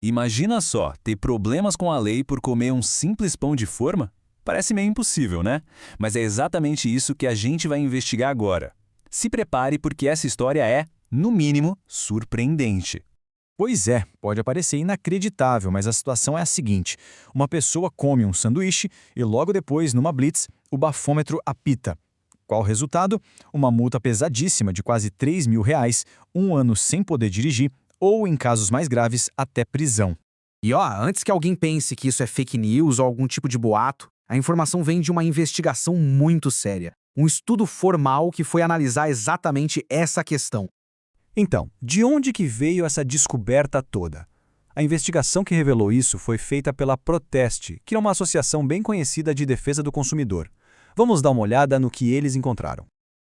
Imagina só, ter problemas com a lei por comer um simples pão de forma? Parece meio impossível, né? Mas é exatamente isso que a gente vai investigar agora. Se prepare porque essa história é, no mínimo, surpreendente. Pois é, pode parecer inacreditável, mas a situação é a seguinte. Uma pessoa come um sanduíche e logo depois, numa blitz, o bafômetro apita. Qual o resultado? Uma multa pesadíssima de quase R$ 3.000, 1 ano sem poder dirigir ou, em casos mais graves, até prisão. E ó, antes que alguém pense que isso é fake news ou algum tipo de boato, a informação vem de uma investigação muito séria. Um estudo formal que foi analisar exatamente essa questão. Então, de onde que veio essa descoberta toda? A investigação que revelou isso foi feita pela Proteste, que é uma associação bem conhecida de defesa do consumidor. Vamos dar uma olhada no que eles encontraram.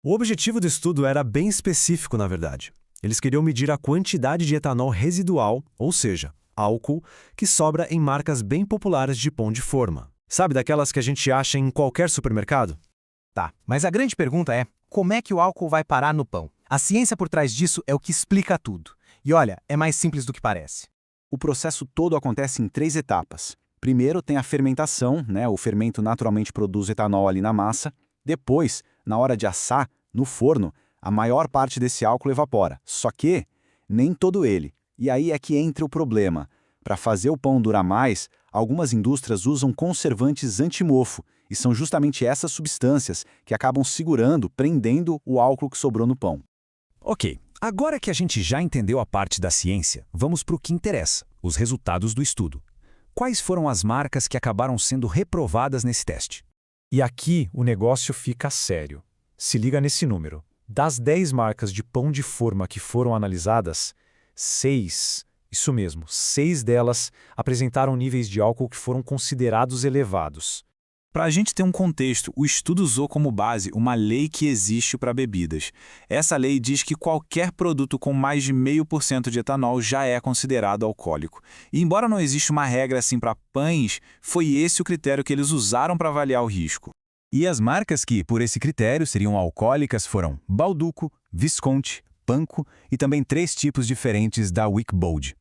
O objetivo do estudo era bem específico, na verdade. Eles queriam medir a quantidade de etanol residual, ou seja, álcool, que sobra em marcas bem populares de pão de forma. Sabe daquelas que a gente acha em qualquer supermercado? Tá, mas a grande pergunta é, como é que o álcool vai parar no pão? A ciência por trás disso é o que explica tudo. E olha, é mais simples do que parece. O processo todo acontece em 3 etapas. Primeiro tem a fermentação, o fermento naturalmente produz etanol ali na massa. Depois, na hora de assar, no forno, a maior parte desse álcool evapora. Só que nem todo ele. E aí é que entra o problema. Para fazer o pão durar mais, algumas indústrias usam conservantes antimofo, e são justamente essas substâncias que acabam segurando, prendendo o álcool que sobrou no pão. Ok, agora que a gente já entendeu a parte da ciência, vamos para o que interessa, os resultados do estudo. Quais foram as marcas que acabaram sendo reprovadas nesse teste? E aqui o negócio fica sério. Se liga nesse número. Das 10 marcas de pão de forma que foram analisadas, 6 delas apresentaram níveis de álcool que foram considerados elevados. Para a gente ter um contexto, o estudo usou como base uma lei que existe para bebidas. Essa lei diz que qualquer produto com mais de 0,5% de etanol já é considerado alcoólico. E embora não exista uma regra assim para pães, foi esse o critério que eles usaram para avaliar o risco. E as marcas que, por esse critério, seriam alcoólicas foram Balduco, Visconti, Panko e também 3 tipos diferentes da Wickbold.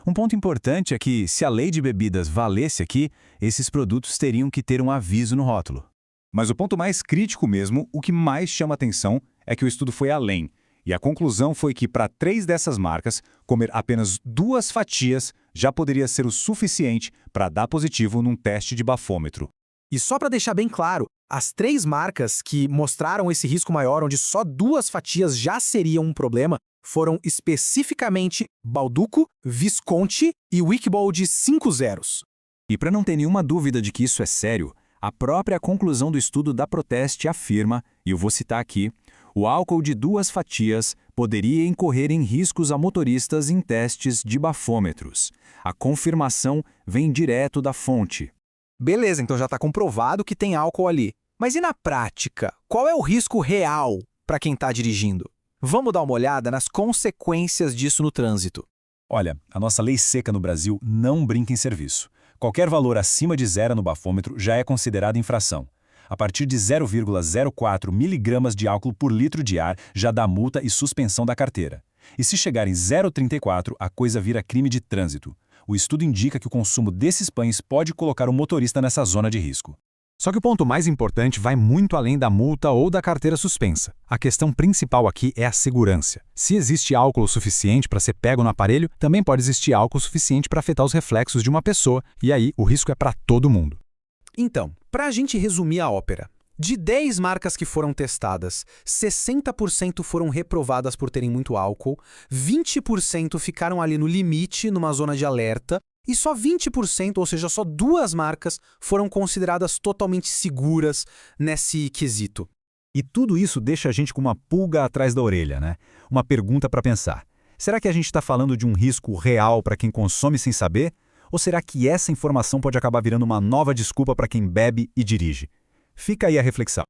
Um ponto importante é que, se a lei de bebidas valesse aqui, esses produtos teriam que ter um aviso no rótulo. Mas o ponto mais crítico mesmo, o que mais chama atenção, é que o estudo foi além. E a conclusão foi que, para 3 dessas marcas, comer apenas 2 fatias já poderia ser o suficiente para dar positivo num teste de bafômetro. E só para deixar bem claro, as 3 marcas que mostraram esse risco maior, onde só 2 fatias já seriam um problema, foram especificamente Balduco, Visconti e Wickbold 5 zeros. E para não ter nenhuma dúvida de que isso é sério, a própria conclusão do estudo da Proteste afirma, e eu vou citar aqui, o álcool de 2 fatias poderia incorrer em riscos a motoristas em testes de bafômetros. A confirmação vem direto da fonte. Beleza, então já está comprovado que tem álcool ali. Mas e na prática? Qual é o risco real para quem está dirigindo? Vamos dar uma olhada nas consequências disso no trânsito. Olha, a nossa lei seca no Brasil não brinca em serviço. Qualquer valor acima de 0 no bafômetro já é considerado infração. A partir de 0,04 miligramas de álcool por litro de ar já dá multa e suspensão da carteira. E se chegar em 0,34, a coisa vira crime de trânsito. O estudo indica que o consumo desses pães pode colocar o motorista nessa zona de risco. Só que o ponto mais importante vai muito além da multa ou da carteira suspensa. A questão principal aqui é a segurança. Se existe álcool suficiente para ser pego no aparelho, também pode existir álcool suficiente para afetar os reflexos de uma pessoa, e aí o risco é para todo mundo. Então, para a gente resumir a ópera, de 10 marcas que foram testadas, 60% foram reprovadas por terem muito álcool, 20% ficaram ali no limite, numa zona de alerta, e só 20%, ou seja, só 2 marcas, foram consideradas totalmente seguras nesse quesito. E tudo isso deixa a gente com uma pulga atrás da orelha, né? Uma pergunta para pensar. Será que a gente está falando de um risco real para quem consome sem saber? Ou será que essa informação pode acabar virando uma nova desculpa para quem bebe e dirige? Fica aí a reflexão.